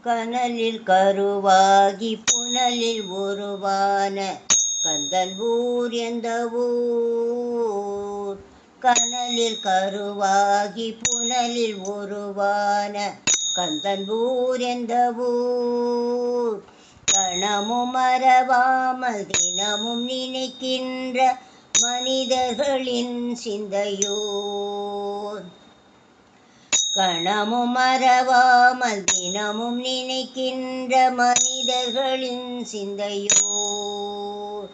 கனலில் கருவாகி புனலில் உருவான கந்தன் ஊர் எந்த ஊர்? கனலில் கருவாகி புனலில் உருவான கந்தன் ஊர் எந்த ஊர்? கணமும் மறவாமல் தினமும் நினைக்கின்ற மனிதர்களின் சிந்தையோர். கணமும் மறவாமல் தினமும் நினைக்கின்ற மனிதர்களின் சிந்தையோர்.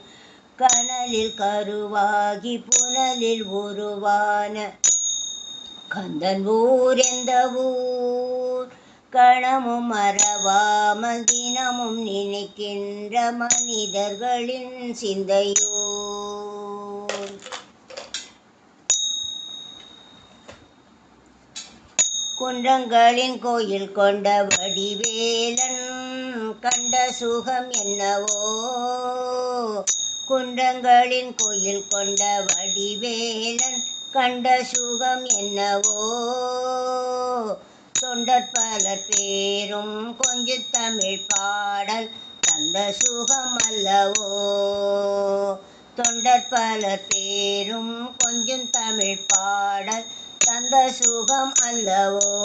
கனலில் கருவாகி புனலில் உருவான கந்தன் ஊர் எந்த ஊர்? கணமும் மறவாமல் தினமும் நினைக்கின்ற மனிதர்களின் சிந்தையோர். குன்றங்களின் கோயில் கொண்ட வடிவேலன் கண்ட சுகம் என்னவோ? குன்றங்களின் கோயில் கொண்ட வடிவேலன் கண்ட சுகம் என்னவோ? தொண்டர் பலர் பேரும் கொஞ்சம் தமிழ் பாடல் தந்த சுகம் அல்லவோ? தொண்டர் பலர் பேரும் கொஞ்சம் தமிழ் பாடல் தந்த சுகம் அல்லவோ?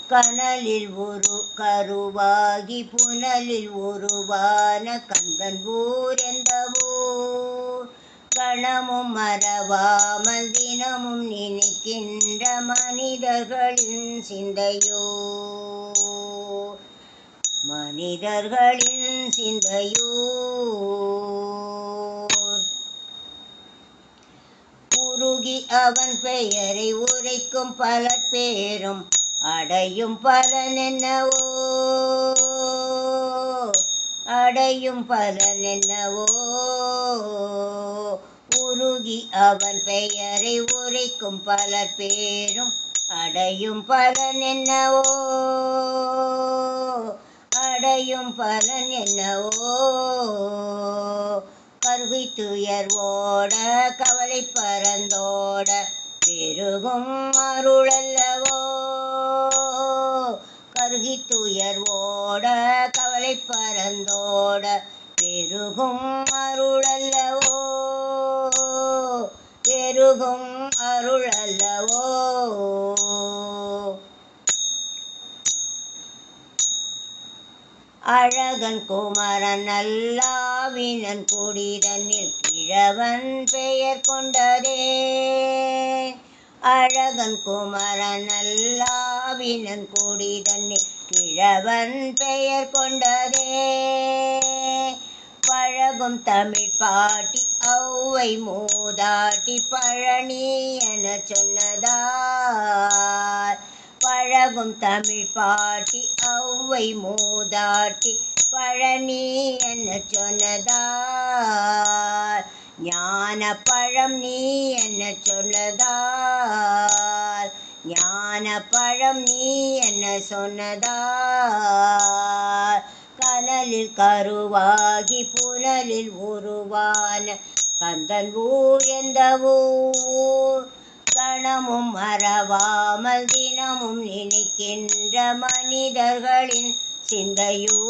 கனலில் கருவாகி புனலில் உருவான கந்தன் ஊர் எந்த ஊர்? கணமும் மறவாமல் தினமும் நினைக்கின்ற மனிதர்களின் சிந்தையோ. மனிதர்களின் சிந்தையோ. உருகி அவன் பெயரை உரைக்கும் பலர் பேரும் அடையும் பலனென்னவோ? அடையும் பலனென்னவோ? உருகி அவன் பெயரை உரைக்கும் பலர் பேரும் அடையும் பலனென்னவோ? அடையும் பலன் என்னவோ? கருகை துயர்வோட கவலை பறந்தோட பெருகும் அருளல்லவோ? கருகி துயர்வோட கவலை பறந்தோட பெருகும் அருளல்லவோ? பெருகும் அருளல்லவோ? அழகன் குமரன் அல்லாவினன் குடிதனில் கிழவன் பெயர் கொண்டதே. அழகன் குமரன் அல்லாவினன் குடிதனில் கிழவன் பெயர் கொண்டதே. பழகும் தமிழ் பாட்டி ஔவை மூதாட்டி பழனி என சொன்னதால். பழகும் தமிழ் பாட்டி ஔவை மூதாட்டி பழனி என சொன்னதால். ஞான பழம் நீ என்ன சொன்னதால். ஞான பழம் நீ என்ன சொன்னதால். கனலில் கருவாகி புனலில் உருவான கந்தன் ஊர் எந்த ஊர்? கணமும் மறவாமல் தினமும் நினைக்கின்ற மனிதர்களின் சிந்தையோ.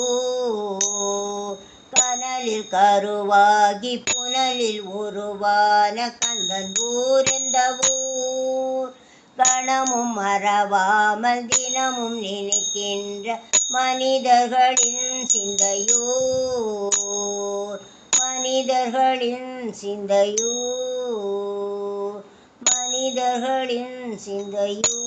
கனலில் கருவாகி புனலில் உருவான கந்தன் ஊர் எந்த ஊர்? கணமும் மறவாமல் தினமும் நினைக்கின்ற மனிதர்களின் சிந்தையோ. மனிதர்களின் சிந்தையோ. மனிதர்களின் சிந்தையோ.